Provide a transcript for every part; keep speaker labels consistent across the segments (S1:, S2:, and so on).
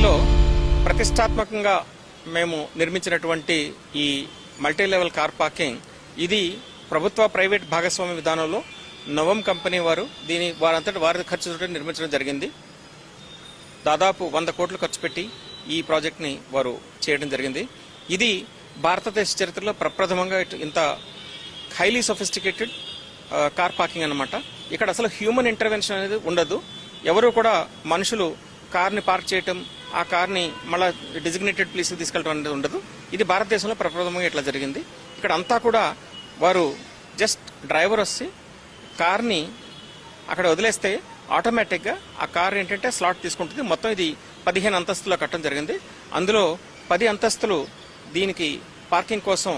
S1: లో ప్రతిష్టాత్మకంగా మేము నిర్మించినటువంటి ఈ మల్టీ లెవెల్ కార్ పార్కింగ్ ఇది ప్రభుత్వ ప్రైవేట్ భాగస్వామ్య విధానంలో నవం కంపెనీ వారు వారంతటి వారి ఖర్చుతో నిర్మించడం జరిగింది. దాదాపు 100 కోట్లు ఖర్చు పెట్టి ఈ ప్రాజెక్ట్ ని వారు చేయడం జరిగింది. ఇది భారతదేశ చరిత్రలో ప్రప్రథమంగా ఇంత హైలీ సొఫిస్టికేటెడ్ కార్ పార్కింగ్ అన్నమాట. ఇక్కడ అసలు హ్యూమన్ ఇంటర్వెన్షన్ అనేది ఉండదు. ఎవరు కూడా మనుషులు కార్ని పార్క్ చేయటం, ఆ కార్ని మళ్ళా డిజిగ్నేటెడ్ ప్లేస్కి తీసుకెళ్ళడం అనేది ఉండదు. ఇది భారతదేశంలో ప్రప్రథమంగా ఇట్లా జరిగింది. ఇక్కడ అంతా కూడా వారు జస్ట్ డ్రైవర్ వచ్చి కార్ని అక్కడ వదిలేస్తే ఆటోమేటిక్గా ఆ కార్ ఏంటంటే స్లాట్ తీసుకుంటుంది. మొత్తం ఇది 15 అంతస్తులో కట్టడం జరిగింది. అందులో 10 అంతస్తులు దీనికి పార్కింగ్ కోసం,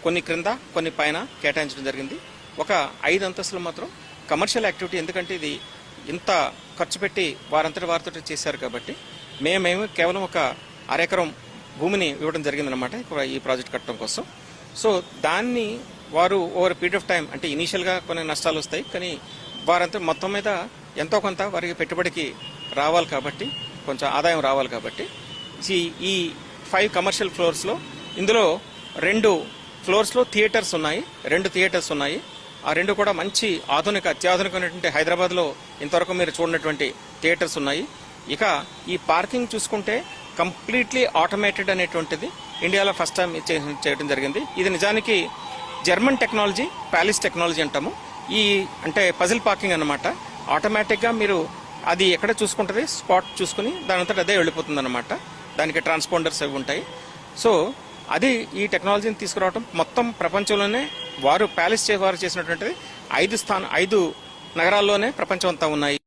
S1: కొన్ని క్రింద కొన్ని పైన కేటాయించడం జరిగింది. ఒక 5 అంతస్తులు మాత్రం కమర్షియల్ యాక్టివిటీ, ఎందుకంటే ఇది ఇంత ఖర్చు పెట్టి వారితో చేశారు కాబట్టి మేమేమి కేవలం ఒక అరెకరం భూమిని ఇవ్వడం జరిగిందనమాట ఈ ప్రాజెక్ట్ కట్టడం కోసం. సో దాన్ని వారు ఓవర్ పీరియడ్ ఆఫ్ టైం, అంటే ఇనీషియల్గా కొన్ని నష్టాలు వస్తాయి, కానీ వారంతా మొత్తం మీద ఎంతో కొంత వారికి పెట్టుబడికి రావాలి కాబట్టి, కొంచెం ఆదాయం రావాలి కాబట్టి ఈ 5 కమర్షియల్ ఫ్లోర్స్లో ఇందులో 2 ఫ్లోర్స్లో థియేటర్స్ ఉన్నాయి. 2 థియేటర్స్ ఉన్నాయి. ఆ 2 కూడా మంచి అత్యాధునికమైనటువంటి హైదరాబాద్లో ఇంతవరకు మీరు చూడనటువంటి థియేటర్స్ ఉన్నాయి. ఇక ఈ పార్కింగ్ చూసుకుంటే కంప్లీట్లీ ఆటోమేటెడ్ అనేటువంటిది ఇండియాలో ఫస్ట్ టైం చేయడం జరిగింది. ఇది నిజానికి జర్మన్ టెక్నాలజీ, ప్యాలిస్ టెక్నాలజీ అంటాము. అంటే పజిల్ పార్కింగ్ అన్నమాట. ఆటోమేటిక్గా మీరు అది ఎక్కడ చూసుకుంటుంది, స్పాట్ చూసుకుని దానంతట అదే వెళ్ళిపోతుంది అనమాట. దానికి ట్రాన్స్పాండర్స్ అవి ఉంటాయి. సో అది ఈ టెక్నాలజీని తీసుకురావడం మొత్తం ప్రపంచంలోనే వారు ప్యాలిస్ వారు చేసినటువంటిది 5 నగరాల్లోనే ప్రపంచం అంతా ఉన్నాయి.